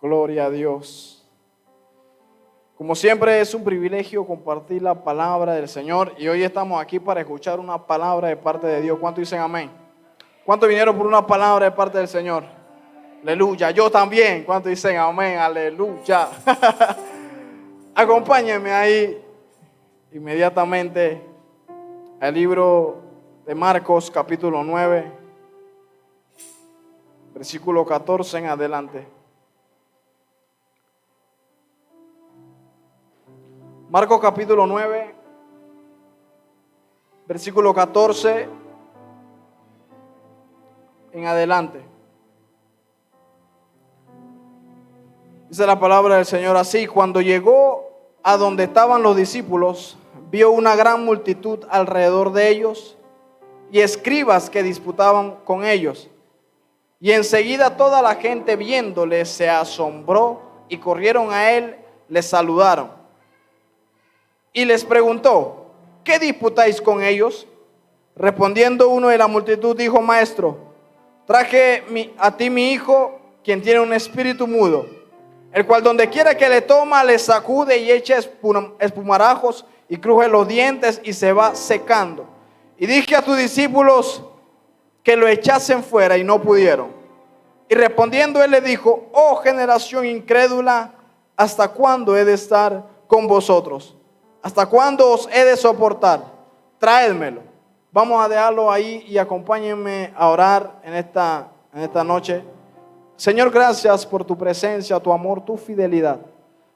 Gloria a Dios. Como siempre es un privilegio compartir la palabra del Señor y hoy estamos aquí para escuchar una palabra de parte de Dios. ¿Cuántos dicen amén? ¿Cuántos vinieron por una palabra de parte del Señor? Aleluya, yo también. ¿Cuántos dicen amén? Aleluya. Acompáñenme ahí inmediatamente al libro de Marcos capítulo 9, versículo 14 en adelante. Marcos capítulo 9, versículo 14 en adelante. Dice la palabra del Señor así: cuando llegó a donde estaban los discípulos, vio una gran multitud alrededor de ellos y escribas que disputaban con ellos. Y enseguida toda la gente viéndole se asombró y corrieron a él, le saludaron. Y les preguntó: ¿qué disputáis con ellos? Respondiendo uno de la multitud dijo: Maestro, traje a ti mi hijo, quien tiene un espíritu mudo, el cual donde quiera que le toma, le sacude y echa espumarajos y cruje los dientes y se va secando. Y dije a tus discípulos que lo echasen fuera y no pudieron. Y respondiendo él le dijo: oh generación incrédula, ¿hasta cuándo he de estar con vosotros? ¿Hasta cuándo os he de soportar? Traédmelo. Vamos a dejarlo ahí y acompáñenme a orar en esta noche. Señor, gracias por tu presencia, tu amor, tu fidelidad.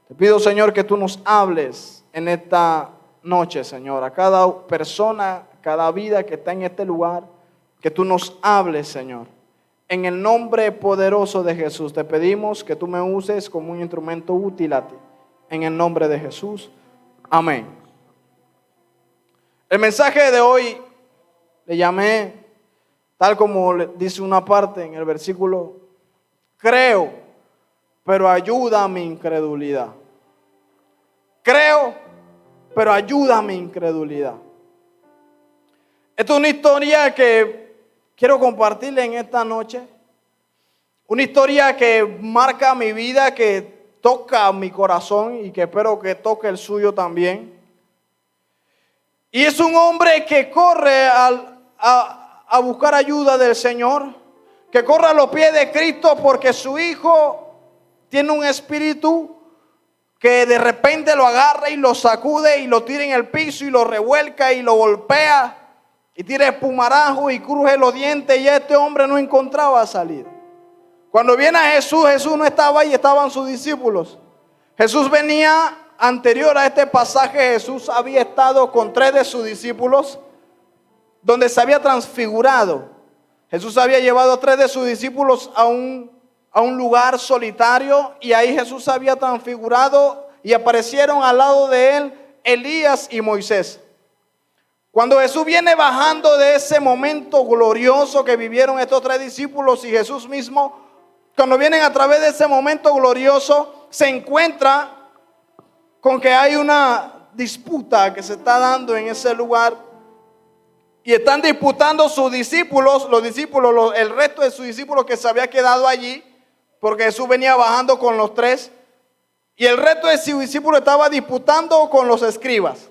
Te pido, Señor, que tú nos hables en esta noche, Señor. A cada persona, cada vida que está en este lugar, que tú nos hables, Señor. En el nombre poderoso de Jesús, te pedimos que tú me uses como un instrumento útil a ti. En el nombre de Jesús. Amén. El mensaje de hoy le llamé, tal como dice una parte en el versículo: creo, pero ayuda a mi incredulidad. Creo, pero ayuda a mi incredulidad. Esta es una historia que quiero compartirle en esta noche. Una historia que marca mi vida, que toca mi corazón y que espero que toque el suyo también. Y es un hombre que corre a buscar ayuda del Señor, que corre a los pies de Cristo porque su hijo tiene un espíritu que de repente lo agarra y lo sacude y lo tira en el piso y lo revuelca y lo golpea y tira espumarajo y cruje los dientes, y este hombre no encontraba salida. Cuando viene a Jesús, Jesús no estaba ahí, estaban sus discípulos. Jesús venía anterior a este pasaje. Jesús había estado con 3 de sus discípulos, donde se había transfigurado. Jesús había llevado a 3 de sus discípulos a un lugar solitario, y ahí Jesús había transfigurado y aparecieron al lado de él Elías y Moisés. Cuando Jesús viene bajando de ese momento glorioso que vivieron estos 3 discípulos y Jesús mismo, cuando vienen a través de ese momento glorioso, se encuentra con que hay una disputa que se está dando en ese lugar. Y están disputando sus discípulos, el resto de sus discípulos que se había quedado allí, porque Jesús venía bajando con los 3. Y el resto de sus discípulos estaba disputando con los escribas.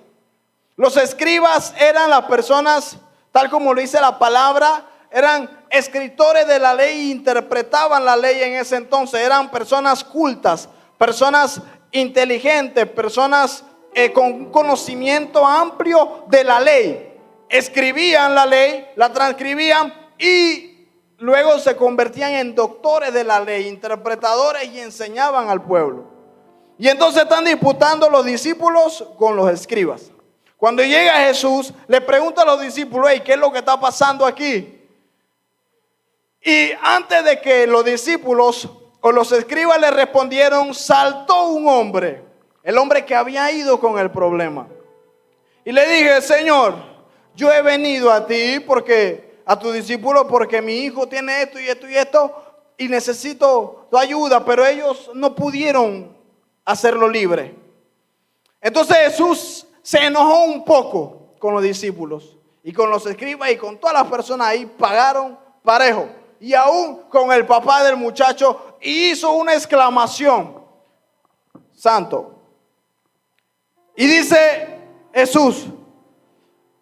Los escribas eran las personas, tal como lo dice la palabra, eran escritores de la ley e interpretaban la ley en ese entonces. Eran personas cultas, personas inteligentes, personas con un conocimiento amplio de la ley. Escribían la ley, la transcribían y luego se convertían en doctores de la ley, interpretadores, y enseñaban al pueblo. Y entonces están disputando los discípulos con los escribas. Cuando llega Jesús, le pregunta a los discípulos: hey, ¿qué es lo que está pasando aquí? Y antes de que los discípulos o los escribas le respondieron, saltó un hombre, el hombre que había ido con el problema. Y le dije: Señor, yo he venido a ti a tu discípulo porque mi hijo tiene esto y esto y esto y necesito tu ayuda, pero ellos no pudieron hacerlo libre. Entonces Jesús se enojó un poco con los discípulos y con los escribas y con todas las personas ahí. Pagaron parejo. Y aún con el papá del muchacho y hizo una exclamación: Santo. Y dice Jesús: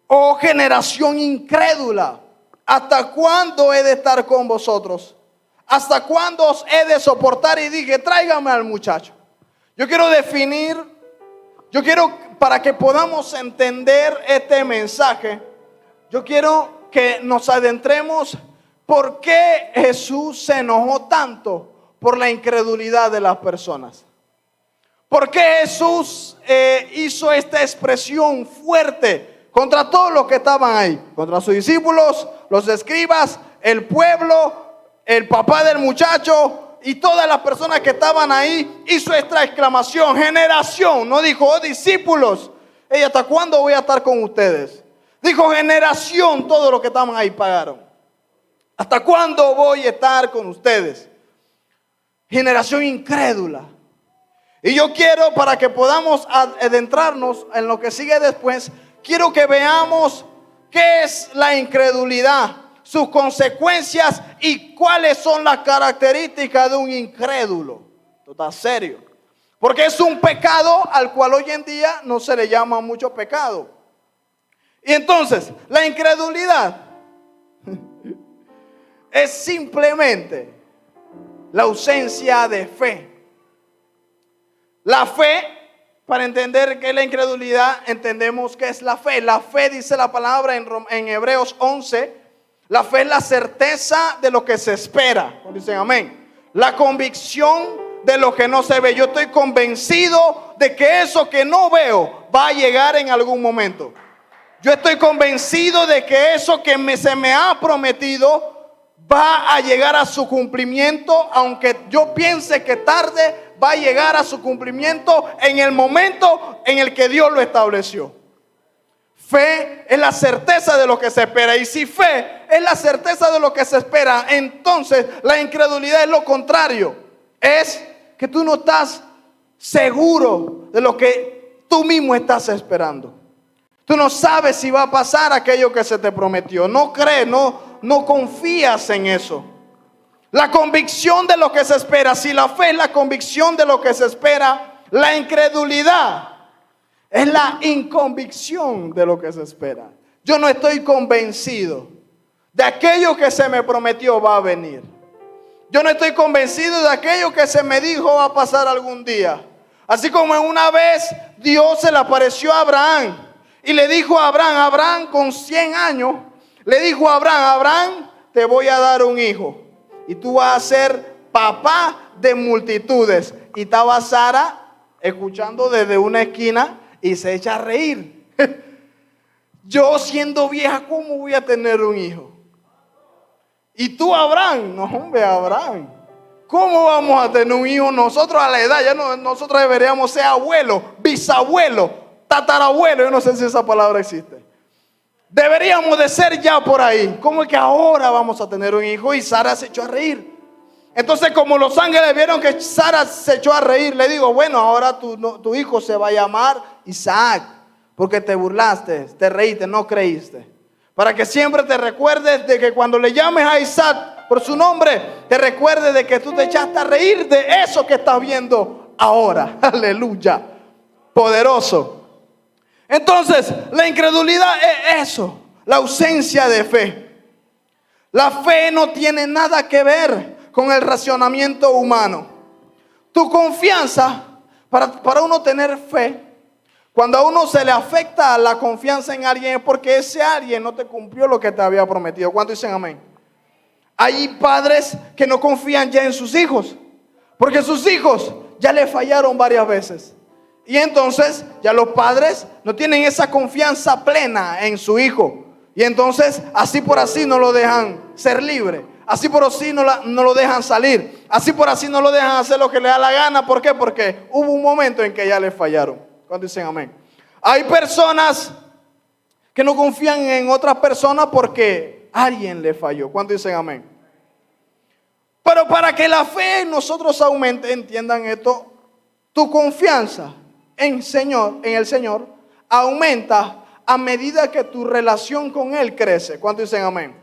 oh generación incrédula, ¿hasta cuándo he de estar con vosotros? ¿Hasta cuándo os he de soportar? Y dije: tráigame al muchacho. Yo quiero para que podamos entender este mensaje, yo quiero que nos adentremos por qué Jesús se enojó tanto por la incredulidad de las personas. ¿Por qué Jesús hizo esta expresión fuerte contra todos los que estaban ahí? Contra sus discípulos, los escribas, el pueblo, el papá del muchacho y todas las personas que estaban ahí. Hizo esta exclamación: generación. No dijo: oh discípulos, ¿hasta cuándo voy a estar con ustedes? Dijo: generación. Todos los que estaban ahí pagaron: ¿hasta cuándo voy a estar con ustedes? Generación incrédula. Y yo quiero, para que podamos adentrarnos en lo que sigue después, quiero que veamos qué es la incredulidad, sus consecuencias y cuáles son las características de un incrédulo. Esto está serio, porque es un pecado al cual hoy en día no se le llama mucho pecado. Y entonces, la incredulidad es simplemente la ausencia de fe. La fe, para entender qué es la incredulidad, entendemos qué es la fe. La fe, dice la palabra en Hebreos 11, la fe es la certeza de lo que se espera. Dicen amén. La convicción de lo que no se ve. Yo estoy convencido de que eso que no veo va a llegar en algún momento. Yo estoy convencido de que eso que se me ha prometido va a llegar a su cumplimiento, aunque yo piense que tarde, va a llegar a su cumplimiento en el momento en el que Dios lo estableció. Fe es la certeza de lo que se espera. Y si fe es la certeza de lo que se espera, entonces la incredulidad es lo contrario. Es que tú no estás seguro de lo que tú mismo estás esperando. Tú no sabes si va a pasar aquello que se te prometió. No crees, no confías en eso. La convicción de lo que se espera. Si la fe es la convicción de lo que se espera, la incredulidad es la inconvicción de lo que se espera. Yo no estoy convencido de aquello que se me prometió va a venir. Yo no estoy convencido de aquello que se me dijo va a pasar algún día. Así como en una vez Dios se le apareció a Abraham y le dijo a Abraham con 100 años, le dijo a Abraham, te voy a dar un hijo y tú vas a ser papá de multitudes. Y estaba Sara escuchando desde una esquina y se echa a reír. Yo siendo vieja, ¿cómo voy a tener un hijo? Y tú, Abraham, no hombre, Abraham, ¿cómo vamos a tener un hijo? Nosotros a la edad, nosotros deberíamos ser abuelos, bisabuelos, tatarabuelos. Yo no sé si esa palabra existe. Deberíamos de ser ya por ahí. ¿Cómo es que ahora vamos a tener un hijo? Y Sara se echó a reír. Entonces, como los ángeles vieron que Sara se echó a reír, le digo, bueno, ahora tu hijo se va a llamar Isaac, porque te burlaste, te reíste, no creíste. Para que siempre te recuerdes de que cuando le llames a Isaac por su nombre, te recuerdes de que tú te echaste a reír de eso que estás viendo ahora. Aleluya. Poderoso. Entonces, la incredulidad es eso, la ausencia de fe. La fe no tiene nada que ver con el racionamiento humano. Tu confianza, para uno tener fe, cuando a uno se le afecta la confianza en alguien, es porque ese alguien no te cumplió lo que te había prometido. ¿Cuántos dicen amén? Hay padres que no confían ya en sus hijos, porque sus hijos ya le fallaron varias veces. Y entonces ya los padres no tienen esa confianza plena en su hijo. Y entonces así por así no lo dejan ser libre. Así por así no lo dejan salir. Así por así no lo dejan hacer lo que le da la gana. ¿Por qué? Porque hubo un momento en que ya le fallaron. ¿Cuándo dicen amén? Hay personas que no confían en otras personas porque alguien le falló. ¿Cuándo dicen amén? Pero para que la fe en nosotros aumente, entiendan esto, tu confianza en el Señor aumenta a medida que tu relación con Él crece. ¿Cuántos dicen amén?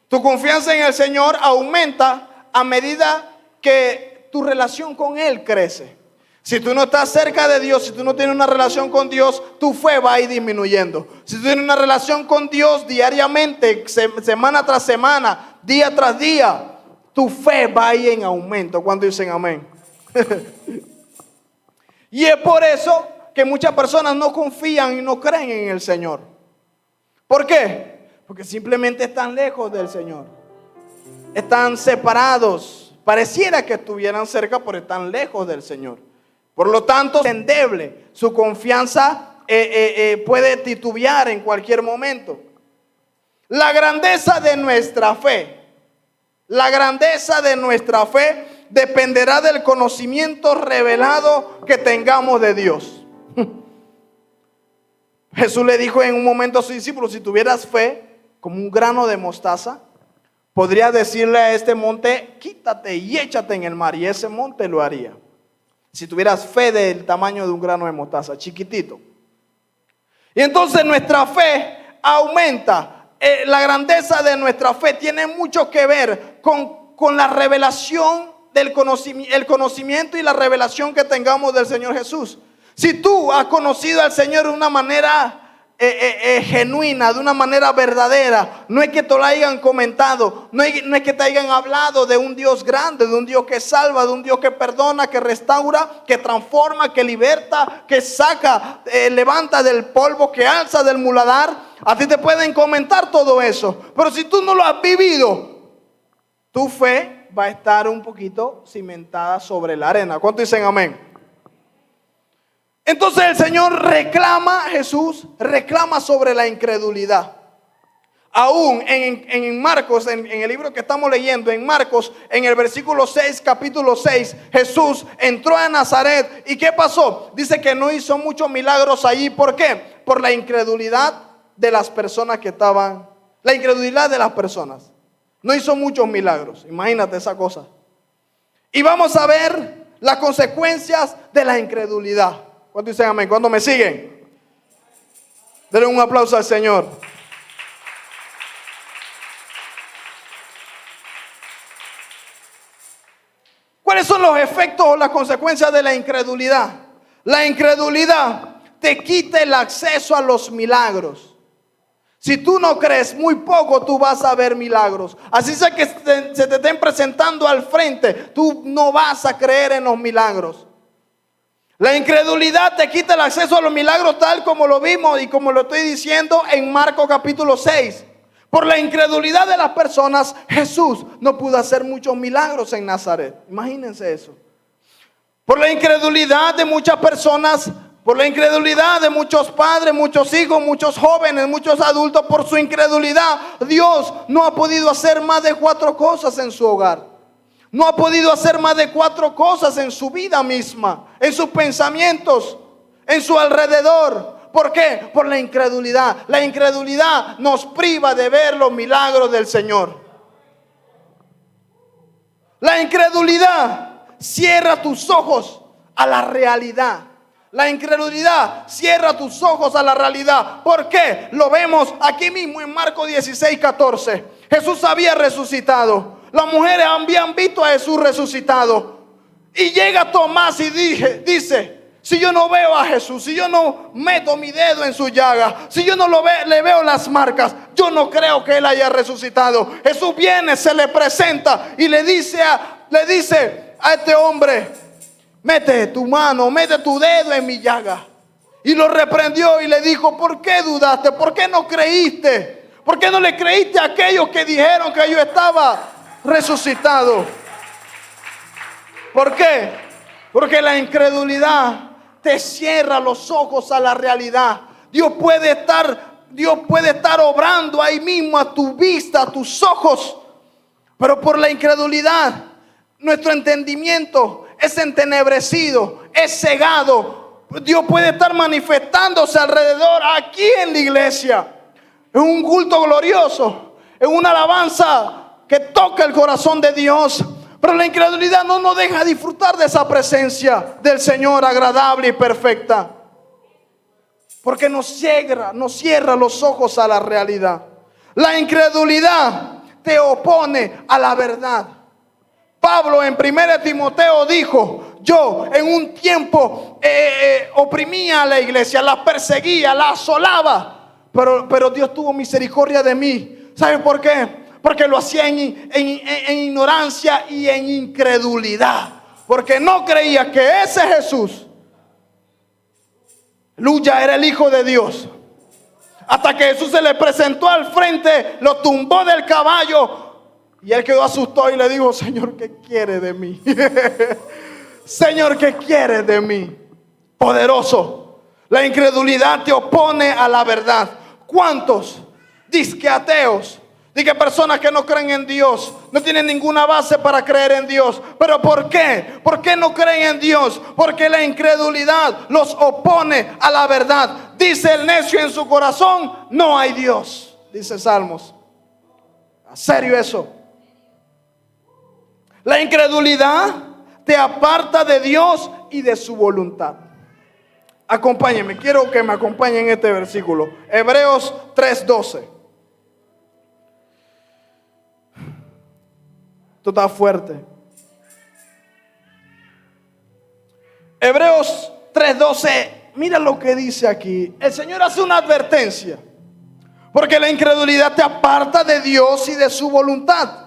Tu confianza en el Señor aumenta a medida que tu relación con Él crece. Si tú no estás cerca de Dios, si tú no tienes una relación con Dios, tu fe va a ir disminuyendo. Si tú tienes una relación con Dios diariamente, semana tras semana, día tras día, tu fe va a ir en aumento. ¿Cuántos dicen amén? Y es por eso que muchas personas no confían y no creen en el Señor. ¿Por qué? Porque simplemente están lejos del Señor. Están separados. Pareciera que estuvieran cerca, pero están lejos del Señor. Por lo tanto, es endeble. Su confianza puede titubear en cualquier momento. La grandeza de nuestra fe. La grandeza de nuestra fe dependerá del conocimiento revelado que tengamos de Dios. Jesús le dijo en un momento a sus discípulos: si tuvieras fe como un grano de mostaza, podría decirle a este monte: quítate y échate en el mar, y ese monte lo haría. Si tuvieras fe del tamaño de un grano de mostaza, chiquitito. Y entonces nuestra fe aumenta. La grandeza de nuestra fe tiene mucho que ver con la revelación del conocimiento y la revelación que tengamos del Señor Jesús. Si tú has conocido al Señor de una manera genuina, de una manera verdadera, no es que te lo hayan comentado, no es que te hayan hablado de un Dios grande, de un Dios que salva, de un Dios que perdona, que restaura, que transforma, que liberta, que saca, levanta del polvo, que alza del muladar. A ti te pueden comentar todo eso, pero si tú no lo has vivido, tu fe va a estar un poquito cimentada sobre la arena. ¿Cuántos dicen amén? Entonces el Señor Jesús reclama sobre la incredulidad. Aún en Marcos, en el libro que estamos leyendo, en Marcos, en el versículo 6, capítulo 6, Jesús entró a Nazaret. ¿Y qué pasó? Dice que no hizo muchos milagros allí. ¿Por qué? Por la incredulidad de las personas que estaban. La incredulidad de las personas. No hizo muchos milagros. Imagínate esa cosa. Y vamos a ver las consecuencias de la incredulidad. ¿Cuánto dicen amén? ¿Cuándo me siguen? Denle un aplauso al Señor. ¿Cuáles son los efectos o las consecuencias de la incredulidad? La incredulidad te quita el acceso a los milagros. Si tú no crees, muy poco tú vas a ver milagros. Así sea que se te estén presentando al frente, tú no vas a creer en los milagros. La incredulidad te quita el acceso a los milagros, tal como lo vimos y como lo estoy diciendo en Marcos capítulo 6. Por la incredulidad de las personas, Jesús no pudo hacer muchos milagros en Nazaret. Imagínense eso. Por la incredulidad de muchas personas, por la incredulidad de muchos padres, muchos hijos, muchos jóvenes, muchos adultos, por su incredulidad, Dios no ha podido hacer más de 4 cosas en su hogar. No ha podido hacer más de 4 cosas en su vida misma, en sus pensamientos, en su alrededor. ¿Por qué? Por la incredulidad. La incredulidad nos priva de ver los milagros del Señor. La incredulidad cierra tus ojos a la realidad. La incredulidad cierra tus ojos a la realidad. ¿Por qué? Lo vemos aquí mismo en Marcos 16, 14. Jesús había resucitado. Las mujeres habían visto a Jesús resucitado. Y llega Tomás y dice: si yo no veo a Jesús, si yo no meto mi dedo en su llaga, si yo no le veo las marcas, yo no creo que Él haya resucitado. Jesús viene, se le presenta y le dice a este hombre: mete tu mano, mete tu dedo en mi llaga. Y lo reprendió y le dijo: ¿por qué dudaste? ¿Por qué no creíste? ¿Por qué no le creíste a aquellos que dijeron que yo estaba resucitado? ¿Por qué? Porque la incredulidad te cierra los ojos a la realidad. Dios puede estar obrando ahí mismo a tu vista, a tus ojos, pero por la incredulidad nuestro entendimiento es entenebrecido, es cegado. Dios puede estar manifestándose alrededor aquí en la iglesia, en un culto glorioso, en una alabanza que toca el corazón de Dios. Pero la incredulidad no nos deja disfrutar de esa presencia del Señor agradable y perfecta. Porque nos cierra los ojos a la realidad. La incredulidad te opone a la verdad. Pablo en 1 Timoteo dijo: yo en un tiempo oprimía a la iglesia, la perseguía, la asolaba, pero Dios tuvo misericordia de mí. ¿Sabe por qué? Porque lo hacía en ignorancia y en incredulidad, porque no creía que ese Jesús, Luya, era el Hijo de Dios. Hasta que Jesús se le presentó al frente, lo tumbó del caballo y él quedó asustado y le dijo: Señor, ¿qué quiere de mí? Señor, ¿qué quiere de mí? Poderoso. La incredulidad te opone a la verdad. ¿Cuántos disque ateos, disque personas que no creen en Dios, no tienen ninguna base para creer en Dios? ¿Pero por qué? ¿Por qué no creen en Dios? Porque la incredulidad los opone a la verdad. Dice el necio en su corazón: no hay Dios. Dice Salmos. ¿En serio eso? La incredulidad te aparta de Dios y de su voluntad. Acompáñenme, quiero que me acompañen en este versículo. Hebreos 3:12. Esto está fuerte. Hebreos 3:12. Mira lo que dice aquí. El Señor hace una advertencia, porque la incredulidad te aparta de Dios y de su voluntad.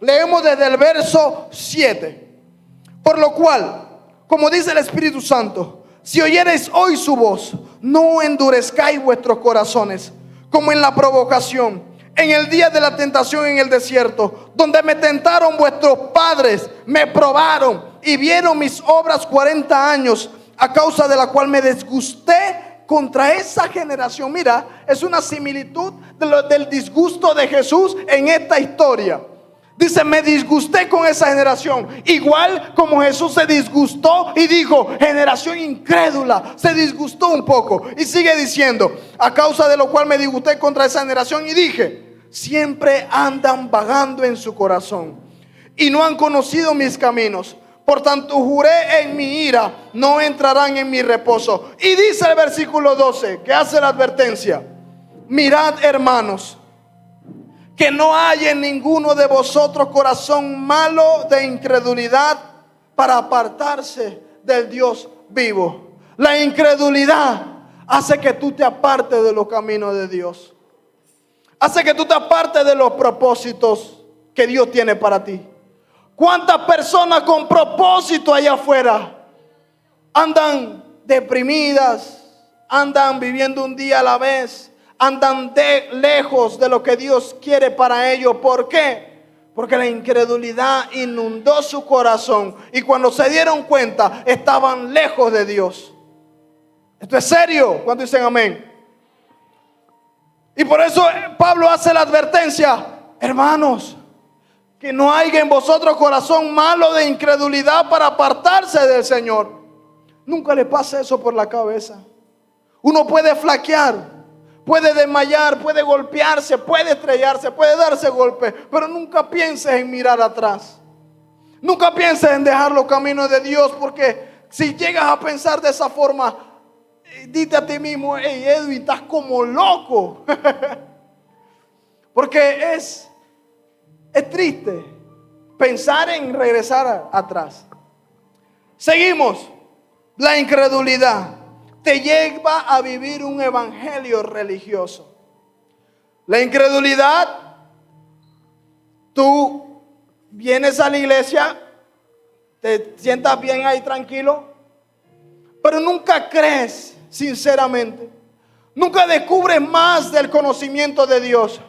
Leemos desde el verso 7. Por lo cual, como dice el Espíritu Santo, si oyereis hoy su voz, no endurezcáis vuestros corazones, como en la provocación, en el día de la tentación en el desierto, donde me tentaron vuestros padres, me probaron y vieron mis obras 40 años, a causa de la cual me disgusté contra esa generación. Mira, es una similitud del disgusto de Jesús en esta historia. Dice: me disgusté con esa generación. Igual como Jesús se disgustó y dijo: generación incrédula. Se disgustó un poco. Y sigue diciendo: a causa de lo cual me disgusté contra esa generación y dije: siempre andan vagando en su corazón y no han conocido mis caminos. Por tanto juré en mi ira: no entrarán en mi reposo. Y dice el versículo 12, que hace la advertencia: mirad, hermanos, que no haya en ninguno de vosotros corazón malo de incredulidad, para apartarse del Dios vivo. La incredulidad hace que tú te apartes de los caminos de Dios. Hace que tú te apartes de los propósitos que Dios tiene para ti. ¿Cuántas personas con propósito allá afuera andan deprimidas, andan viviendo un día a la vez, andan lejos de lo que Dios quiere para ellos? ¿Por qué? Porque la incredulidad inundó su corazón y cuando se dieron cuenta estaban lejos de Dios. Esto es serio. ¿Cuántos dicen amén? Y por eso Pablo hace la advertencia: hermanos, que no haya en vosotros corazón malo de incredulidad para apartarse del Señor. Nunca le pasa eso por la cabeza. Uno puede flaquear, puede desmayar, puede golpearse, puede estrellarse, puede darse golpes, pero nunca pienses en mirar atrás. Nunca pienses en dejar los caminos de Dios, porque si llegas a pensar de esa forma, dite a ti mismo: hey Edwin, estás como loco. Porque es triste pensar en regresar atrás. Seguimos. La incredulidad te lleva a vivir un evangelio religioso. La incredulidad, tú vienes a la iglesia, te sientas bien ahí tranquilo, pero nunca crees sinceramente. Nunca descubres más del conocimiento de Dios.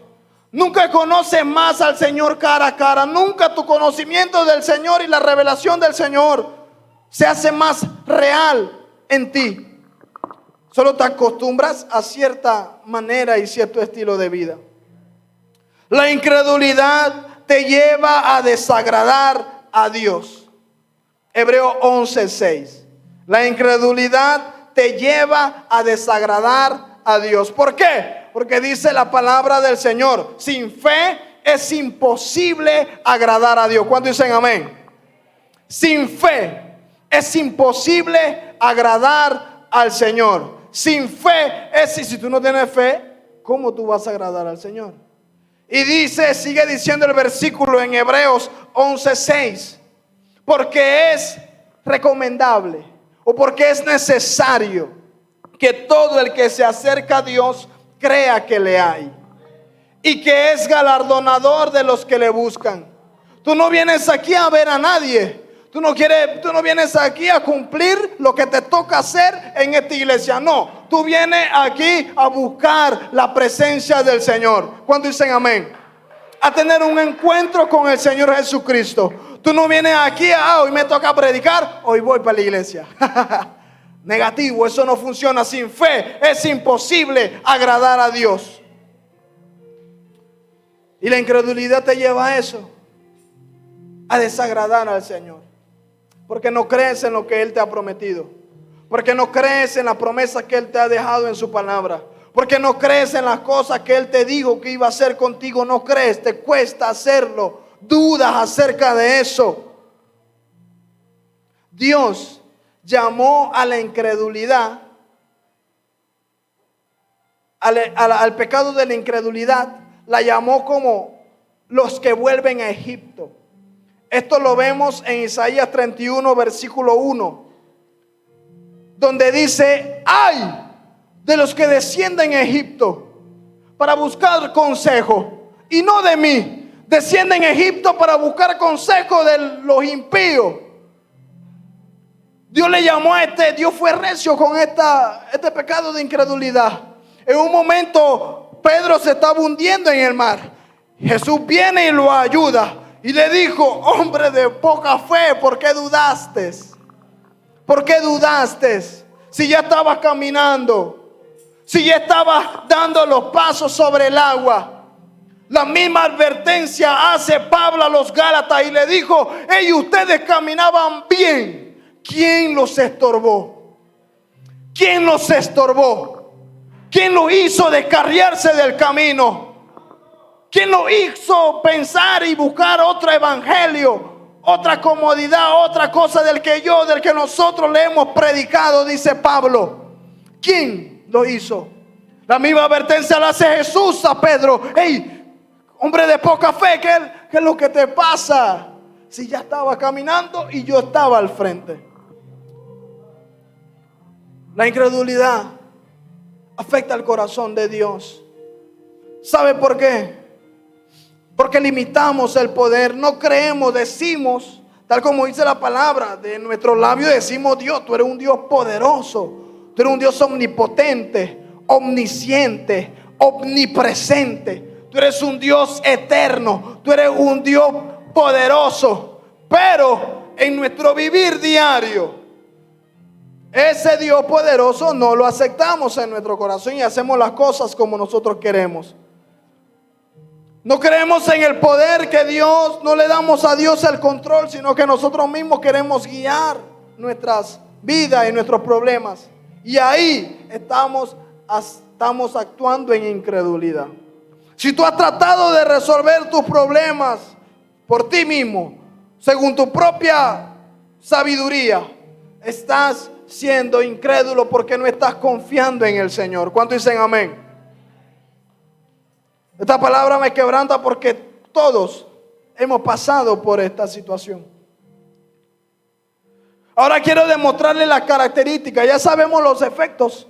Nunca conoces más al Señor cara a cara. Nunca tu conocimiento del Señor y la revelación del Señor se hace más real en ti. Solo te acostumbras a cierta manera y cierto estilo de vida. La incredulidad te lleva a desagradar a Dios. Hebreos 11:6. La incredulidad te lleva a desagradar a Dios. ¿Por qué? Porque dice la palabra del Señor: sin fe es imposible agradar a Dios. ¿Cuántos dicen amén? Sin fe es imposible agradar al Señor. Sin fe es, si tú no tienes fe, ¿cómo tú vas a agradar al Señor? Y dice, sigue diciendo el versículo en Hebreos 11:6: porque es recomendable o porque es necesario que todo el que se acerca a Dios crea que le hay y que es galardonador de los que le buscan. Tú no vienes aquí a ver a nadie. Tú no vienes aquí a cumplir lo que te toca hacer en esta iglesia. No, tú vienes aquí a buscar la presencia del Señor. ¿Cuándo dicen amén? A tener un encuentro con el Señor Jesucristo. Tú no vienes aquí hoy me toca predicar, hoy voy para la iglesia. Negativo, eso no funciona. Sin fe es imposible agradar a Dios. Y la incredulidad te lleva a eso, a desagradar al Señor. Porque no crees en lo que Él te ha prometido. Porque no crees en la promesa que Él te ha dejado en su palabra. Porque no crees en las cosas que Él te dijo que iba a hacer contigo. No crees, te cuesta hacerlo. Dudas acerca de eso. Dios llamó a la incredulidad, al pecado de la incredulidad, la llamó como los que vuelven a Egipto. Esto lo vemos en Isaías 31, versículo 1, donde dice: ¡ay de los que descienden a Egipto para buscar consejo, y no de mí! Descienden a Egipto para buscar consejo de los impíos. Dios le llamó a Dios fue recio con este pecado de incredulidad. En un momento Pedro se estaba hundiendo en el mar. Jesús viene y lo ayuda. Y le dijo: hombre de poca fe, ¿por qué dudaste? ¿Por qué dudaste? Si ya estabas caminando, si ya estabas dando los pasos sobre el agua. La misma advertencia hace Pablo a los Gálatas y le dijo: hey, ustedes caminaban bien. ¿Quién los estorbó? ¿Quién los estorbó? ¿Quién los hizo descarriarse del camino? ¿Quién lo hizo pensar y buscar otro evangelio, otra comodidad, otra cosa del que nosotros le hemos predicado? Dice Pablo. ¿Quién lo hizo? La misma advertencia la hace Jesús a Pedro. Hey, hombre de poca fe, ¿qué es lo que te pasa? Si ya estaba caminando y yo estaba al frente. La incredulidad afecta al corazón de Dios. ¿Sabe por qué? Porque limitamos el poder, no creemos, decimos, tal como dice la palabra, de nuestros labios decimos: Dios, tú eres un Dios poderoso, tú eres un Dios omnipotente, omnisciente, omnipresente, tú eres un Dios eterno, tú eres un Dios poderoso. Pero en nuestro vivir diario, ese Dios poderoso no lo aceptamos en nuestro corazón y hacemos las cosas como nosotros queremos. No creemos en el poder que Dios, no le damos a Dios el control, sino que nosotros mismos queremos guiar nuestras vidas y nuestros problemas. Y ahí estamos actuando en incredulidad. Si tú has tratado de resolver tus problemas por ti mismo, según tu propia sabiduría, estás siendo incrédulo porque no estás confiando en el Señor. ¿Cuántos dicen amén? Esta palabra me quebranta porque todos hemos pasado por esta situación. Ahora quiero demostrarle las características. Ya sabemos los efectos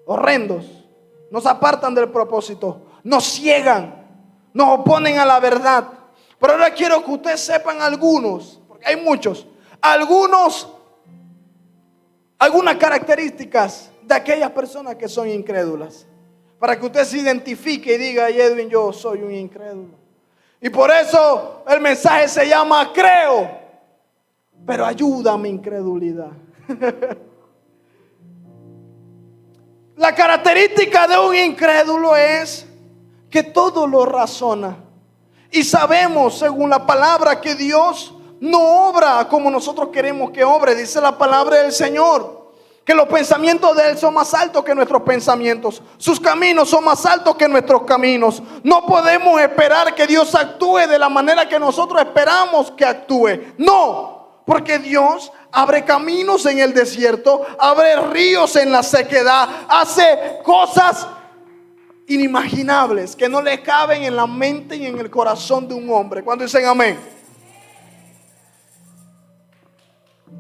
horrendos. Nos apartan del propósito, nos ciegan, nos oponen a la verdad. Pero ahora quiero que ustedes sepan algunos, porque hay muchos, algunas características de aquellas personas que son incrédulas. Para que usted se identifique y diga: Edwin, yo soy un incrédulo. Y por eso el mensaje se llama: creo, pero ayuda a mi incredulidad. La característica de un incrédulo es que todo lo razona. Y sabemos, según la palabra, que Dios no obra como nosotros queremos que obre. Dice la palabra del Señor que los pensamientos de Él son más altos que nuestros pensamientos. Sus caminos son más altos que nuestros caminos. No podemos esperar que Dios actúe de la manera que nosotros esperamos que actúe. No, porque Dios abre caminos en el desierto, abre ríos en la sequedad, hace cosas inimaginables que no le caben en la mente y en el corazón de un hombre. ¿Cuántos dicen amén?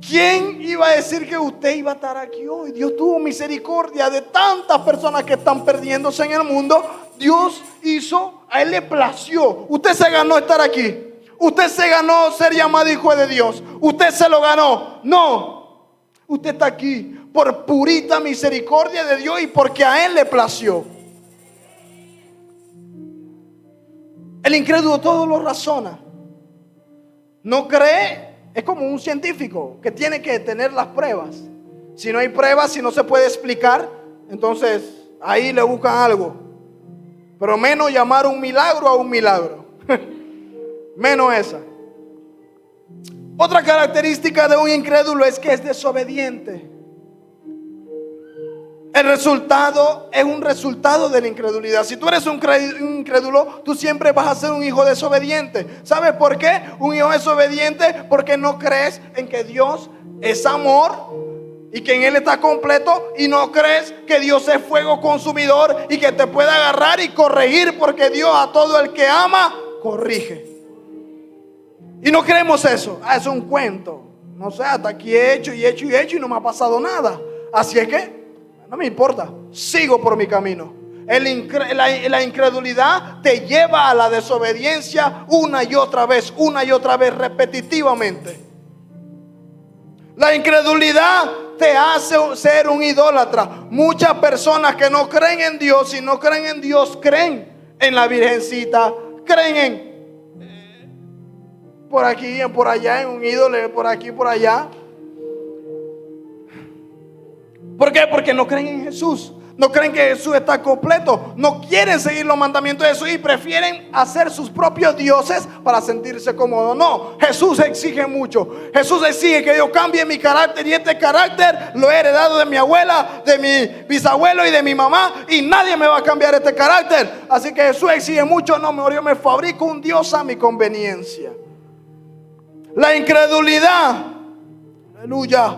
¿Quién iba a decir que usted iba a estar aquí hoy? Dios tuvo misericordia de tantas personas que están perdiéndose en el mundo. Dios hizo, a Él le plació. Usted se ganó estar aquí. Usted se ganó ser llamado hijo de Dios. Usted se lo ganó. No, usted está aquí por purita misericordia de Dios y porque a Él le plació. El incrédulo todo lo razona. No cree. Es como un científico que tiene que tener las pruebas. Si no hay pruebas, si no se puede explicar, entonces ahí le buscan algo. Pero menos llamar un milagro a un milagro. Menos esa. Otra característica de un incrédulo es que es desobediente. El resultado es un resultado de la incredulidad. Si tú eres un incrédulo, tú siempre vas a ser un hijo desobediente. ¿Sabes por qué? Un hijo desobediente porque no crees en que Dios es amor y que en Él está completo, y no crees que Dios es fuego consumidor y que te puede agarrar y corregir, porque Dios a todo el que ama corrige. Y no creemos eso. Es un cuento. No sé, hasta aquí he hecho y no me ha pasado nada. Así es que no me importa, sigo por mi camino. La incredulidad te lleva a la desobediencia una y otra vez, repetitivamente. La incredulidad te hace ser un idólatra. Muchas personas que no creen en Dios, y no creen en Dios, creen en la Virgencita, creen en por aquí, en por allá, en un ídolo, por aquí, por allá. ¿Por qué? Porque no creen en Jesús. No creen que Jesús está completo. No quieren seguir los mandamientos de Jesús y prefieren hacer sus propios dioses para sentirse cómodos. No, Jesús exige mucho. Jesús exige que yo cambie mi carácter, y este carácter lo he heredado de mi abuela, de mi bisabuelo y de mi mamá, y nadie me va a cambiar este carácter. Así que Jesús exige mucho. No, mejor yo me fabrico un Dios a mi conveniencia. La incredulidad, aleluya.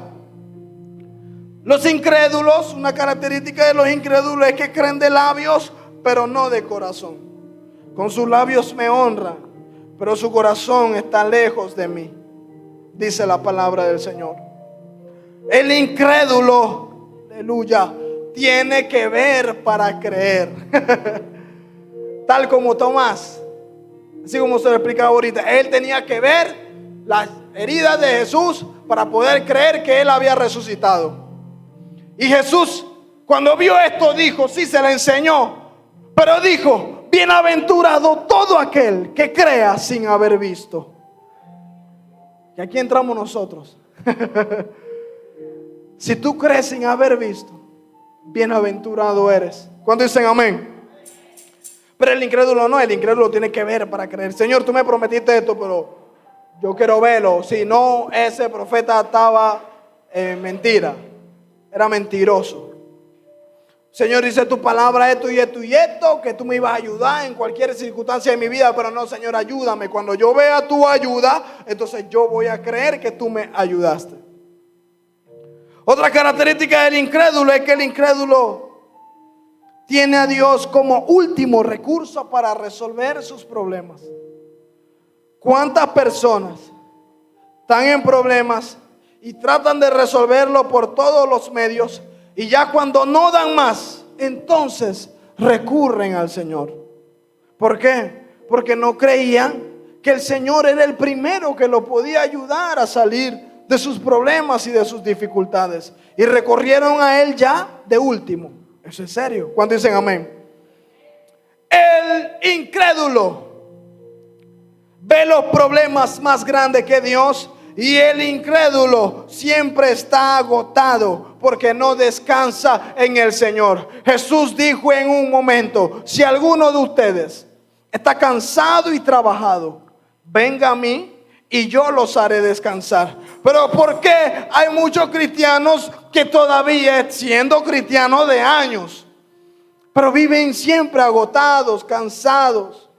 Los incrédulos, una característica de los incrédulos es que creen de labios, pero no de corazón. Con sus labios me honran, pero su corazón está lejos de mí, dice la palabra del Señor. El incrédulo, aleluya, tiene que ver para creer. Tal como Tomás, así como se lo explicaba ahorita, él tenía que ver las heridas de Jesús para poder creer que Él había resucitado. Y Jesús, cuando vio esto, dijo, sí, se le enseñó, pero dijo, bienaventurado todo aquel que crea sin haber visto. Y aquí entramos nosotros. Si tú crees sin haber visto, bienaventurado eres. ¿Cuántos dicen amén? Pero el incrédulo no, el incrédulo tiene que ver para creer. Señor, tú me prometiste esto, pero yo quiero verlo. Si no, ese profeta estaba en mentira. Era mentiroso. Señor, dice tu palabra esto y esto y esto, que tú me ibas a ayudar en cualquier circunstancia de mi vida. Pero no, Señor, ayúdame. Cuando yo vea tu ayuda, entonces yo voy a creer que tú me ayudaste. Otra característica del incrédulo es que el incrédulo tiene a Dios como último recurso para resolver sus problemas. ¿Cuántas personas están en problemas y tratan de resolverlo por todos los medios, y ya cuando no dan más, entonces recurren al Señor? ¿Por qué? Porque no creían que el Señor era el primero que lo podía ayudar a salir de sus problemas y de sus dificultades, y recurrieron a Él ya de último. Eso es serio. ¿Cuántos dicen amén? El incrédulo ve los problemas más grandes que Dios, y el incrédulo siempre está agotado porque no descansa en el Señor. Jesús dijo en un momento, si alguno de ustedes está cansado y trabajado, venga a mí y yo los haré descansar. Pero ¿por qué hay muchos cristianos que todavía, siendo cristianos de años, pero viven siempre agotados, cansados,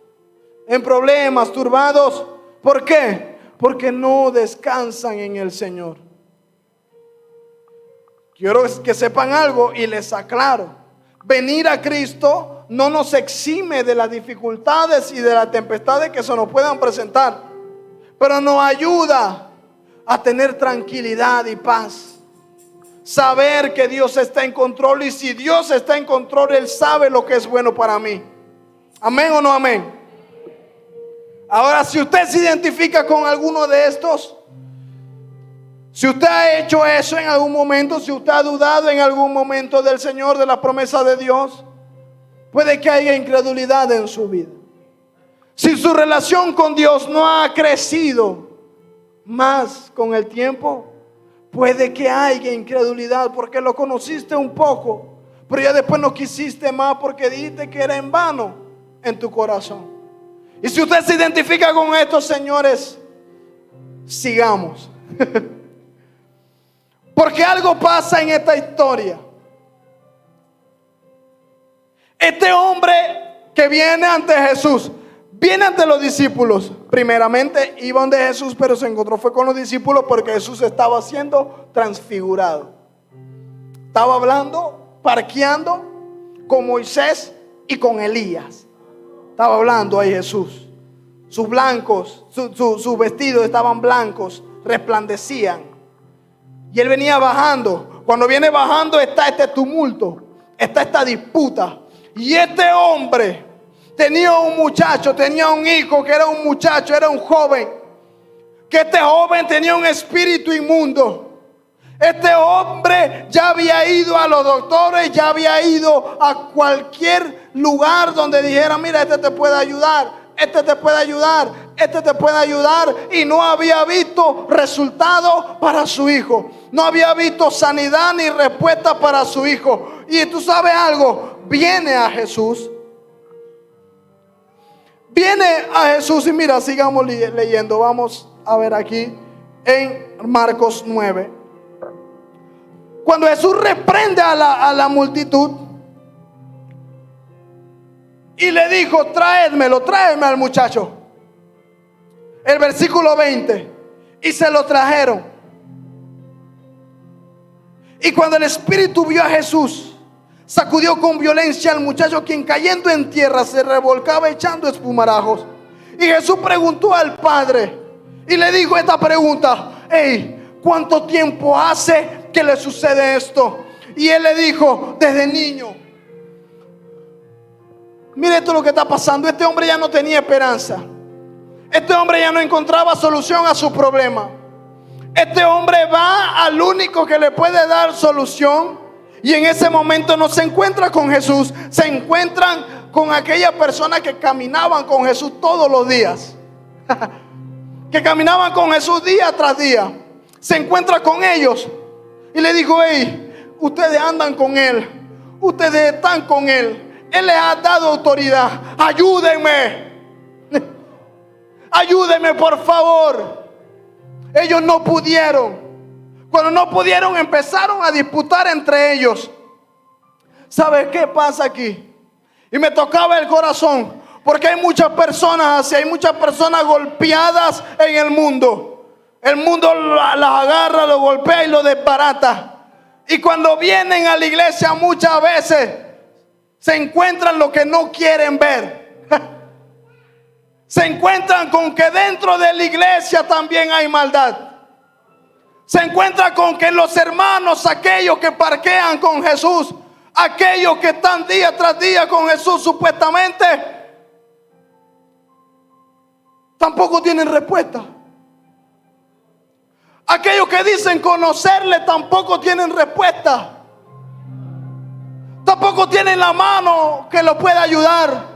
en problemas, turbados? ¿Por qué? Porque no descansan en el Señor. Quiero que sepan algo y les aclaro. Venir a Cristo no nos exime de las dificultades y de las tempestades que se nos puedan presentar, pero nos ayuda a tener tranquilidad y paz. Saber que Dios está en control, y si Dios está en control, Él sabe lo que es bueno para mí. ¿Amén o no amén? Ahora, si usted se identifica con alguno de estos, si usted ha hecho eso en algún momento, si usted ha dudado en algún momento del Señor, de la promesa de Dios, puede que haya incredulidad en su vida. Si su relación con Dios no ha crecido más con el tiempo, puede que haya incredulidad porque lo conociste un poco, pero ya después no quisiste más porque dijiste que era en vano en tu corazón. Y si usted se identifica con estos señores, sigamos. Porque algo pasa en esta historia. Este hombre que viene ante Jesús, viene ante los discípulos. Primeramente iba donde Jesús, pero se encontró fue con los discípulos porque Jesús estaba siendo transfigurado. Estaba hablando, parqueando con Moisés y con Elías. Estaba hablando ahí Jesús. Sus blancos, sus vestidos estaban blancos, resplandecían. Y él venía bajando. Cuando viene bajando está este tumulto, está esta disputa. Y este hombre tenía un muchacho, tenía un hijo que era un muchacho, era un joven. Que este joven tenía un espíritu inmundo. Este hombre ya había ido a los doctores, ya había ido a cualquier lugar donde dijera, mira, este te puede ayudar, este te puede ayudar, este te puede ayudar. Y no había visto resultado para su hijo. No había visto sanidad ni respuesta para su hijo. Y tú sabes algo, viene a Jesús. Viene a Jesús y mira, sigamos leyendo. Vamos a ver aquí en Marcos 9. Cuando Jesús reprende a la multitud y le dijo, tráeme al muchacho. El versículo 20. Y se lo trajeron. Y cuando el espíritu vio a Jesús, sacudió con violencia al muchacho, quien cayendo en tierra se revolcaba echando espumarajos. Y Jesús preguntó al padre y le dijo esta pregunta: hey, ¿cuánto tiempo hace que le sucede esto? Y él le dijo, desde niño. Mire esto lo que está pasando. Este hombre ya no tenía esperanza. Este hombre ya no encontraba solución a su problema. Este hombre va al único que le puede dar solución, y en ese momento no se encuentra con Jesús. Se encuentran con aquellas personas que caminaban con Jesús todos los días. Que caminaban con Jesús día tras día. Se encuentra con ellos y le dijo, hey, ustedes andan con Él, ustedes están con Él, Él les ha dado autoridad, ayúdenme. Ayúdenme por favor. Ellos no pudieron. Cuando no pudieron, empezaron a disputar entre ellos. ¿Sabes qué pasa aquí? Y me tocaba el corazón, porque hay muchas personas así, hay muchas personas golpeadas en el mundo. El mundo las agarra, lo golpea y lo desbarata. Y cuando vienen a la iglesia muchas veces se encuentran lo que no quieren ver. Se encuentran con que dentro de la iglesia también hay maldad. Se encuentran con que los hermanos, aquellos que parquean con Jesús, aquellos que están día tras día con Jesús supuestamente, tampoco tienen respuesta. Aquellos que dicen conocerle tampoco tienen respuesta. Tampoco tienen la mano que lo pueda ayudar.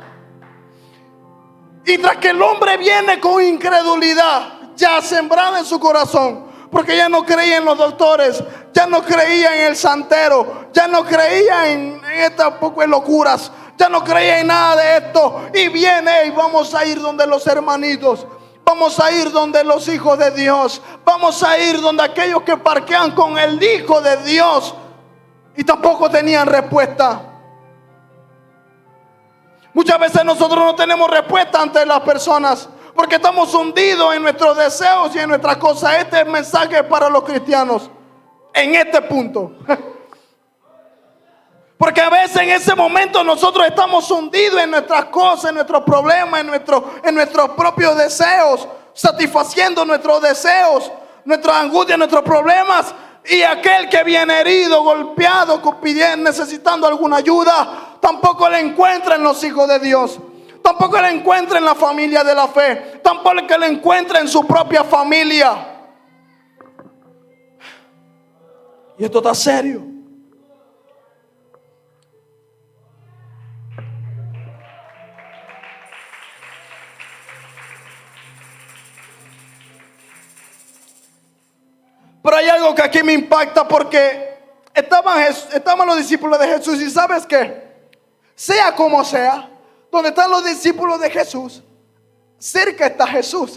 Y tras que el hombre viene con incredulidad ya sembrada en su corazón, porque ya no creía en los doctores, ya no creía en el santero, ya no creía en estas pocas locuras, ya no creía en nada de esto. Y viene y vamos a ir donde los hermanitos, vamos a ir donde los hijos de Dios, vamos a ir donde aquellos que parquean con el Hijo de Dios. Y tampoco tenían respuesta. Muchas veces nosotros no tenemos respuesta ante las personas porque estamos hundidos en nuestros deseos y en nuestras cosas. Este es el mensaje para los cristianos en este punto. Porque a veces en ese momento nosotros estamos hundidos en nuestras cosas, en nuestros problemas, en nuestros propios deseos, satisfaciendo nuestros deseos, nuestras angustias, nuestros problemas. Y aquel que viene herido, golpeado, necesitando alguna ayuda, tampoco le encuentra en los hijos de Dios. Tampoco le encuentra en la familia de la fe. Tampoco le encuentra en su propia familia. Y esto está serio. Pero hay algo que aquí me impacta, porque estaban los discípulos de Jesús, y ¿sabes qué? Sea como sea, donde están los discípulos de Jesús, cerca está Jesús.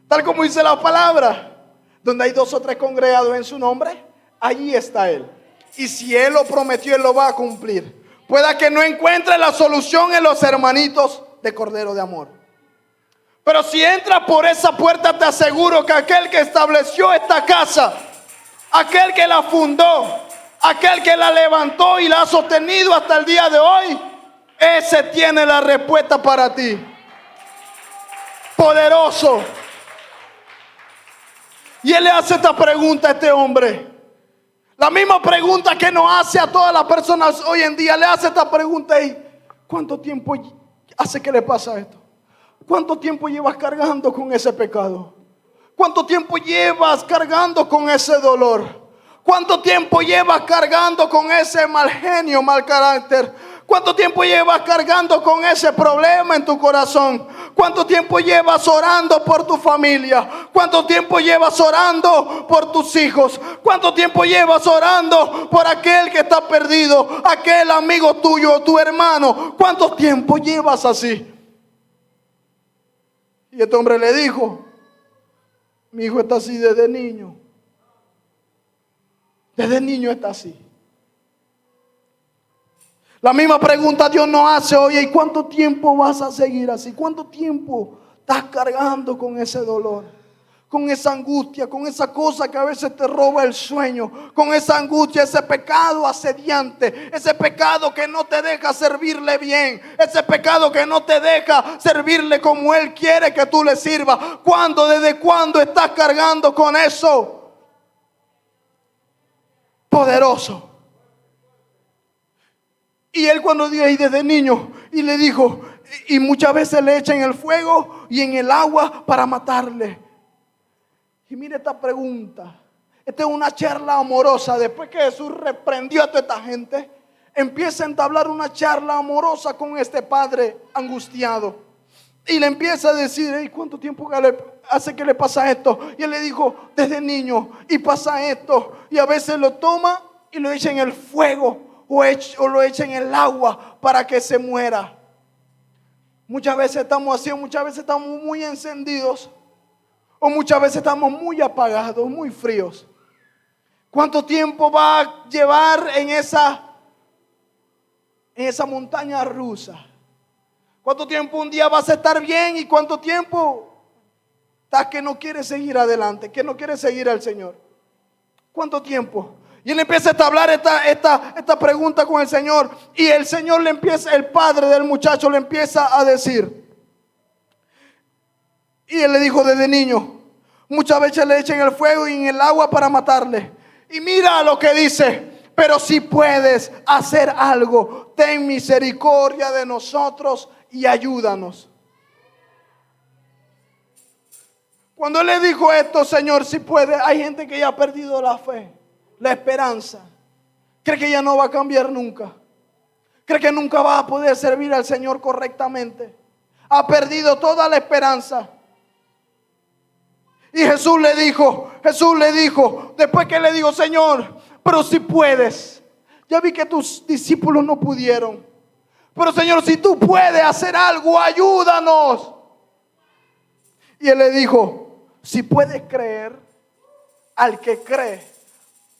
Tal como dice la palabra, donde hay 2 o 3 congregados en su nombre, allí está Él. Y si Él lo prometió, Él lo va a cumplir. Pueda que no encuentre la solución en los hermanitos de Cordero de Amor, pero si entras por esa puerta, te aseguro que aquel que estableció esta casa, aquel que la fundó, aquel que la levantó y la ha sostenido hasta el día de hoy, ese tiene la respuesta para ti. Poderoso. Y Él le hace esta pregunta a este hombre. La misma pregunta que nos hace a todas las personas hoy en día. Le hace esta pregunta: ¿y cuánto tiempo hace que le pasa esto? ¿Cuánto tiempo llevas cargando con ese pecado? ¿Cuánto tiempo llevas cargando con ese dolor? ¿Cuánto tiempo llevas cargando con ese mal genio, mal carácter? ¿Cuánto tiempo llevas cargando con ese problema en tu corazón? ¿Cuánto tiempo llevas orando por tu familia? ¿Cuánto tiempo llevas orando por tus hijos? ¿Cuánto tiempo llevas orando por aquel que está perdido? Aquel amigo tuyo, tu hermano. ¿Cuánto tiempo llevas así? Y este hombre le dijo: mi hijo está así desde niño. Desde niño está así. La misma pregunta Dios nos hace hoy: ¿y cuánto tiempo vas a seguir así? ¿Cuánto tiempo estás cargando con ese dolor? Con esa angustia, con esa cosa que a veces te roba el sueño, con esa angustia, ese pecado asediante, ese pecado que no te deja servirle bien, ese pecado que no te deja servirle como Él quiere que tú le sirvas. ¿Desde cuándo estás cargando con eso? Poderoso. Y él, cuando dijo, y desde niño, y le dijo, y muchas veces le echan en el fuego y en el agua para matarle. Y mire esta pregunta. Esta es una charla amorosa. Después que Jesús reprendió a toda esta gente, empieza a entablar una charla amorosa con este padre angustiado. Y le empieza a decir: ¿y cuánto tiempo hace que le pasa esto? Y él le dijo: desde niño, y pasa esto. Y a veces lo toma y lo echa en el fuego, o lo echa en el agua para que se muera. Muchas veces estamos así, muchas veces estamos muy encendidos, o muchas veces estamos muy apagados, muy fríos. ¿Cuánto tiempo va a llevar en esa montaña rusa? ¿Cuánto tiempo un día vas a estar bien y cuánto tiempo estás que no quieres seguir adelante, que no quieres seguir al Señor? ¿Cuánto tiempo? Y él empieza a entablar esta pregunta con el Señor, y el Señor el padre del muchacho le empieza a decir. Y él le dijo: desde niño, muchas veces le echan en el fuego y en el agua para matarle. Y mira lo que dice: pero si puedes hacer algo, ten misericordia de nosotros y ayúdanos. Cuando él le dijo esto: Señor, si puedes, hay gente que ya ha perdido la fe, la esperanza. Cree que ya no va a cambiar nunca. Cree que nunca va a poder servir al Señor correctamente. Ha perdido toda la esperanza. Y Jesús le dijo, después que le dijo: Señor, pero si puedes. Ya vi que tus discípulos no pudieron. Pero Señor, si tú puedes hacer algo, ayúdanos. Y él le dijo: si puedes creer, al que cree,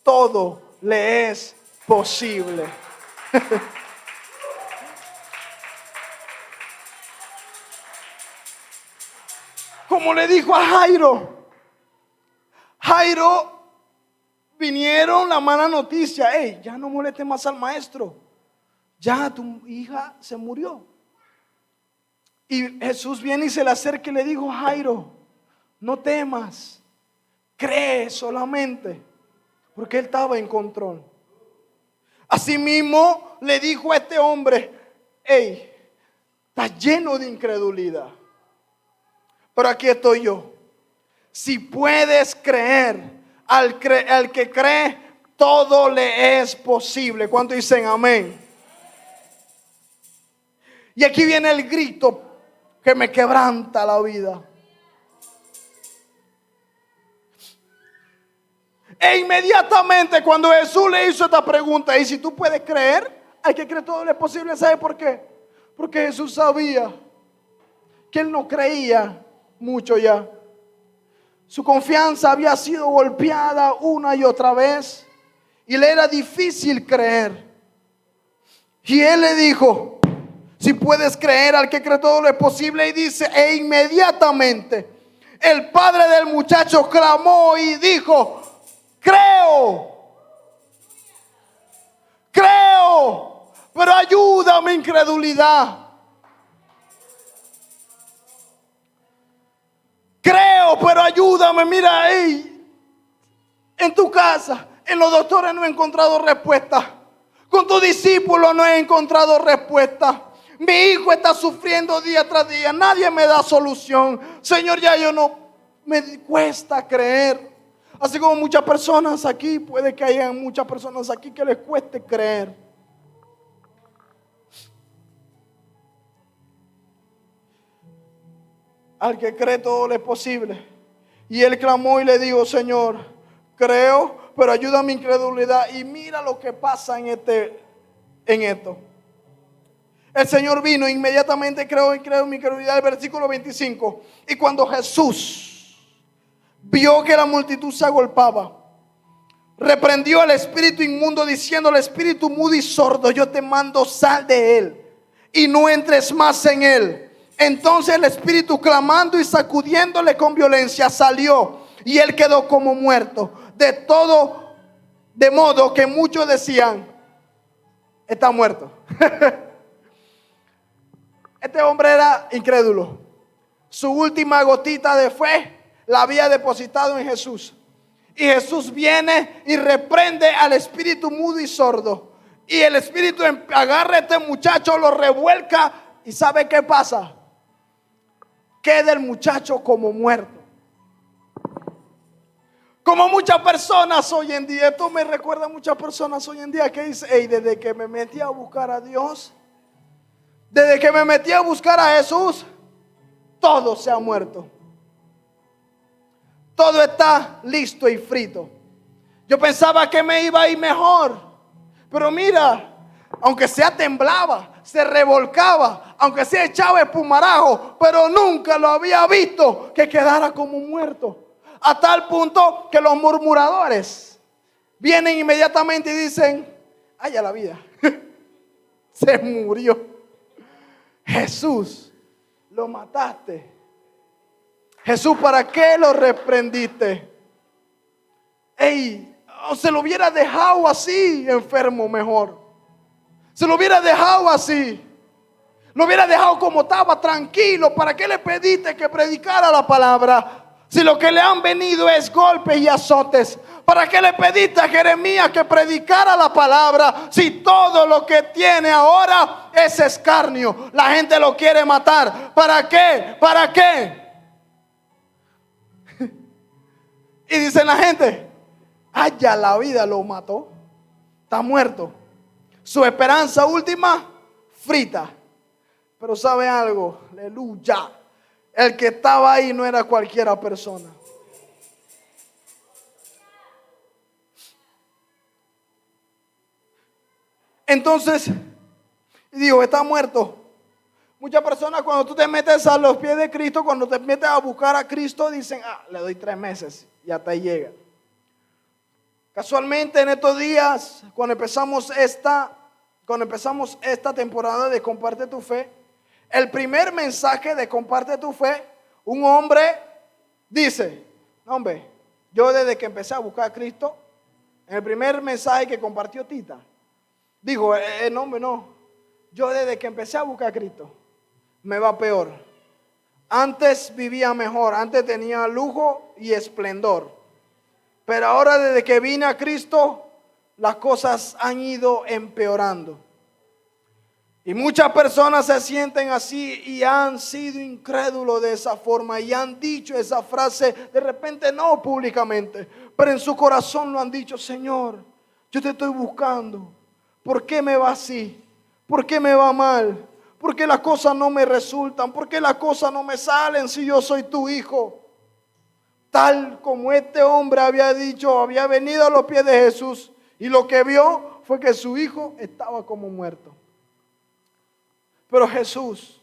todo le es posible. Como le dijo a Jairo, vinieron la mala noticia: hey, ya no moleste más al maestro, ya tu hija se murió. Y Jesús viene y se le acerca y le dijo: Jairo, no temas, cree solamente, porque él estaba en control. Asimismo le dijo a este hombre: hey, estás lleno de incredulidad, pero aquí estoy yo. Si puedes creer, al que cree, todo le es posible. ¿Cuántos dicen amén? Y aquí viene el grito que me quebranta la vida. E inmediatamente cuando Jesús le hizo esta pregunta, y si tú puedes creer, al que cree todo le es posible. ¿Sabe por qué? Porque Jesús sabía que él no creía mucho ya. Su confianza había sido golpeada una y otra vez y le era difícil creer. Y él le dijo: si puedes creer, al que cree todo lo es posible. Y dice: e inmediatamente el padre del muchacho clamó y dijo: creo, pero ayuda a mi incredulidad. Creo, pero ayúdame. Mira, ahí en tu casa, en los doctores no he encontrado respuesta. Con tu discípulo no he encontrado respuesta. Mi hijo está sufriendo día tras día. Nadie me da solución. Señor, ya yo no, me cuesta creer. Así como muchas personas aquí, puede que haya muchas personas aquí que les cueste creer. Al que cree todo le es posible. Y él clamó y le dijo: Señor, creo, pero ayuda a mi incredulidad. Y mira lo que pasa en esto. El Señor vino inmediatamente, creo en mi incredulidad. El versículo 25. Y cuando Jesús vio que la multitud se agolpaba, reprendió al espíritu inmundo diciendo: espíritu mudo y sordo, yo te mando, sal de él y no entres más en él. Entonces el espíritu, clamando y sacudiéndole con violencia, salió y él quedó como muerto. De modo que muchos decían: está muerto. Este hombre era incrédulo. Su última gotita de fe la había depositado en Jesús. Y Jesús viene y reprende al espíritu mudo y sordo. Y el espíritu agarra a este muchacho, lo revuelca. ¿Y sabe qué pasa? Queda el muchacho como muerto. Como muchas personas hoy en día. Esto me recuerda a muchas personas hoy en día que dicen: hey, desde que me metí a buscar a Dios, desde que me metí a buscar a Jesús, todo se ha muerto. Todo está listo y frito. Yo pensaba que me iba a ir mejor, pero mira, aunque sea temblaba, se revolcaba, aunque sea echaba espumarajo, pero nunca lo había visto que quedara como muerto. A tal punto que los murmuradores vienen inmediatamente y dicen: ay, a la vida, se murió. Jesús, lo mataste. Jesús, ¿para qué lo reprendiste? Ey, se lo hubiera dejado así, enfermo mejor. Se lo hubiera dejado así. Lo hubiera dejado como estaba, tranquilo. ¿Para qué le pediste que predicara la palabra? Si lo que le han venido es golpes y azotes. ¿Para qué le pediste a Jeremías que predicara la palabra? Si todo lo que tiene ahora es escarnio. La gente lo quiere matar. ¿Para qué? ¿Para qué? Y dicen la gente: ay, ya la vida lo mató. Está muerto. Su esperanza última, frita. Pero ¿sabe algo? Aleluya. El que estaba ahí no era cualquiera persona. Entonces, digo, está muerto. Muchas personas, cuando tú te metes a los pies de Cristo, cuando te metes a buscar a Cristo, dicen: le doy 3 meses y hasta ahí llega. Casualmente en estos días, cuando empezamos esta temporada de Comparte tu Fe, el primer mensaje de Comparte tu Fe, un hombre dice: no, hombre, yo desde que empecé a buscar a Cristo, en el primer mensaje que compartió Tita, dijo: no, hombre, no, yo desde que empecé a buscar a Cristo, me va peor. Antes vivía mejor, antes tenía lujo y esplendor, Pero ahora desde que vine a Cristo, las cosas han ido empeorando. Y muchas personas se sienten así y han sido incrédulos de esa forma y han dicho esa frase, de repente no públicamente, pero en su corazón lo han dicho: Señor, yo te estoy buscando. ¿Por qué me va así? ¿Por qué me va mal? ¿Por qué las cosas no me resultan? ¿Por qué las cosas no me salen si yo soy tu hijo? Tal como este hombre había dicho, había venido a los pies de Jesús y lo que vio fue que su hijo estaba como muerto. Pero Jesús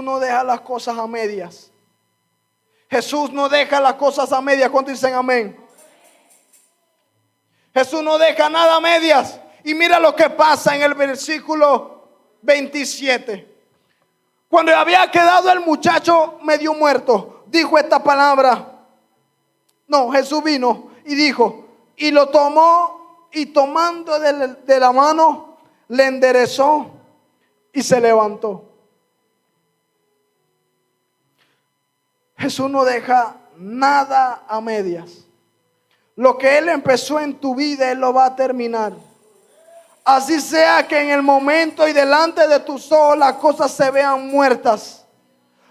no deja las cosas a medias. Jesús no deja las cosas a medias. ¿Cuántos dicen amén? Jesús no deja nada a medias. Y mira lo que pasa en el versículo 27. Cuando había quedado el muchacho medio muerto, dijo esta palabra. No, Jesús vino y dijo, y lo tomó y tomando de la mano, le enderezó y se levantó. Jesús no deja nada a medias. Lo que Él empezó en tu vida, Él lo va a terminar. Así sea que en el momento y delante de tus ojos las cosas se vean muertas.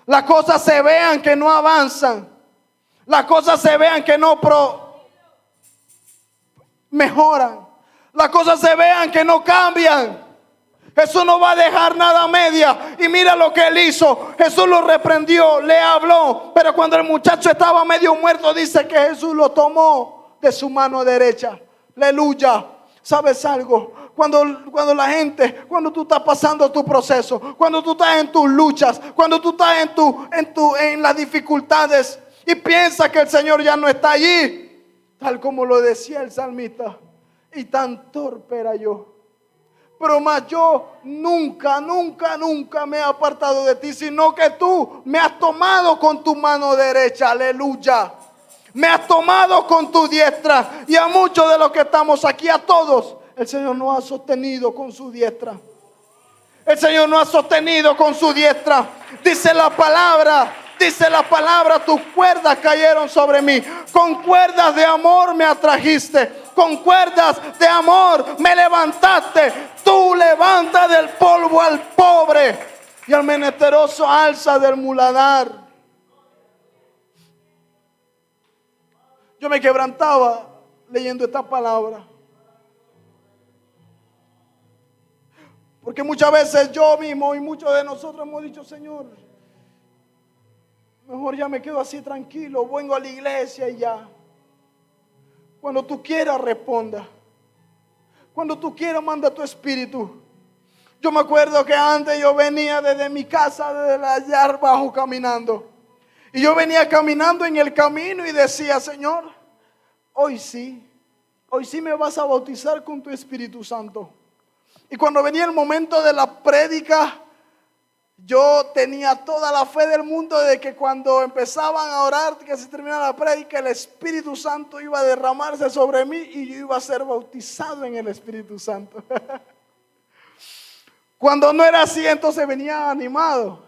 Las cosas se vean que no avanzan. Las cosas se vean que no mejoran. Las cosas se vean que no cambian. Jesús no va a dejar nada a media. Y mira lo que Él hizo. Jesús lo reprendió, le habló. Pero cuando el muchacho estaba medio muerto, dice que Jesús lo tomó de su mano derecha. Aleluya. ¿Sabes algo? Cuando la gente, cuando tú estás pasando tu proceso, cuando tú estás en tus luchas, cuando tú estás en las dificultades y piensas que el Señor ya no está allí, tal como lo decía el salmista, y tan torpe era yo. Pero más yo nunca me he apartado de ti, sino que tú me has tomado con tu mano derecha, aleluya. Me has tomado con tu diestra. Y a muchos de los que estamos aquí, a todos, el Señor nos ha sostenido con su diestra. El Señor nos ha sostenido con su diestra. Dice la palabra, tus cuerdas cayeron sobre mí. Con cuerdas de amor me atrajiste. Con cuerdas de amor me levantaste. Tú levantas del polvo al pobre y al menesteroso alza del muladar. Yo me quebrantaba leyendo esta palabra. Porque muchas veces yo mismo y muchos de nosotros hemos dicho: Señor, mejor ya me quedo así tranquilo, vengo a la iglesia y ya. Cuando tú quieras, responda. Cuando tú quieras, manda tu espíritu. Yo me acuerdo que antes yo venía desde mi casa, desde allá abajo caminando. Y yo venía caminando en el camino y decía: Señor, hoy sí me vas a bautizar con tu Espíritu Santo. Y cuando venía el momento de la prédica, yo tenía toda la fe del mundo de que cuando empezaban a orar, que se terminara la prédica, el Espíritu Santo iba a derramarse sobre mí y yo iba a ser bautizado en el Espíritu Santo. Cuando no era así, entonces venía animado.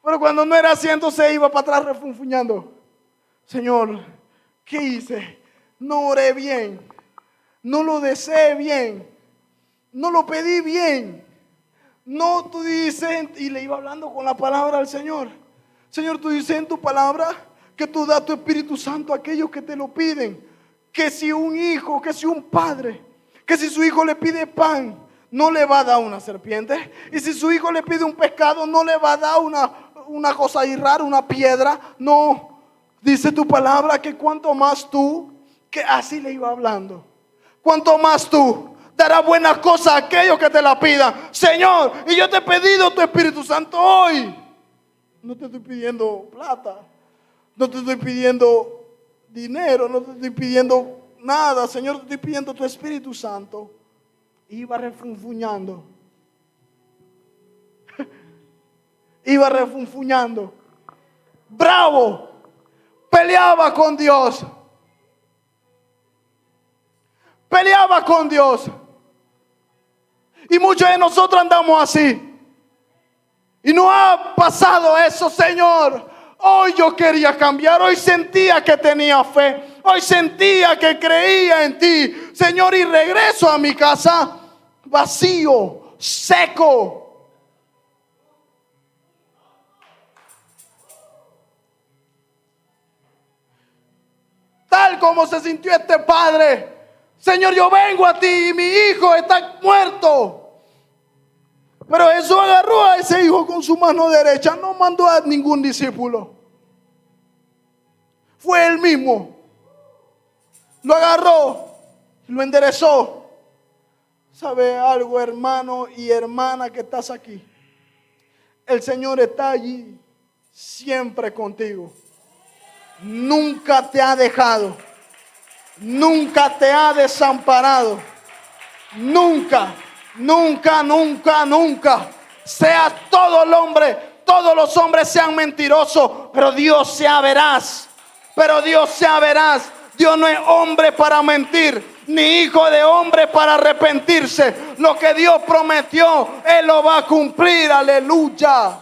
Pero cuando no era así, entonces iba para atrás refunfuñando. Señor, ¿qué hice? No oré bien, no lo deseé bien, no lo pedí bien. No, tú dices, y le iba hablando con la palabra al Señor. Señor, tú dices en tu palabra que tú das tu Espíritu Santo a aquellos que te lo piden. Que si un hijo, que si un padre, que si su hijo le pide pan, no le va a dar una serpiente. Y si su hijo le pide un pescado, no le va a dar una cosa ahí rara, una piedra. No, dice tu palabra que cuanto más tú, que así le iba hablando, cuanto más tú darás buenas cosas a aquellos que te la pidan. Señor, y yo te he pedido tu Espíritu Santo hoy. No te estoy pidiendo plata, no te estoy pidiendo dinero, no te estoy pidiendo nada. Señor, te estoy pidiendo tu Espíritu Santo. Iba refunfuñando. Iba refunfuñando. Bravo. Peleaba con Dios. Peleaba con Dios. Y muchos de nosotros andamos así. Y no ha pasado eso, Señor. Hoy yo quería cambiar. Hoy sentía que tenía fe. Hoy sentía que creía en ti, Señor, y regreso a mi casa vacío, seco. Tal como se sintió este padre. Señor, yo vengo a ti y mi hijo está muerto. Pero Jesús agarró a ese hijo con su mano derecha. No mandó a ningún discípulo. Fue él mismo. Lo agarró, lo enderezó. ¿Sabe algo, hermano y hermana que estás aquí? El Señor está allí, siempre contigo. Nunca te ha dejado. Nunca te ha desamparado. Nunca, nunca, nunca, nunca. Sea todo el hombre, todos los hombres sean mentirosos, pero Dios sea veraz. Pero Dios sea veraz. Dios no es hombre para mentir, ni hijo de hombre para arrepentirse. Lo que Dios prometió, Él lo va a cumplir. Aleluya.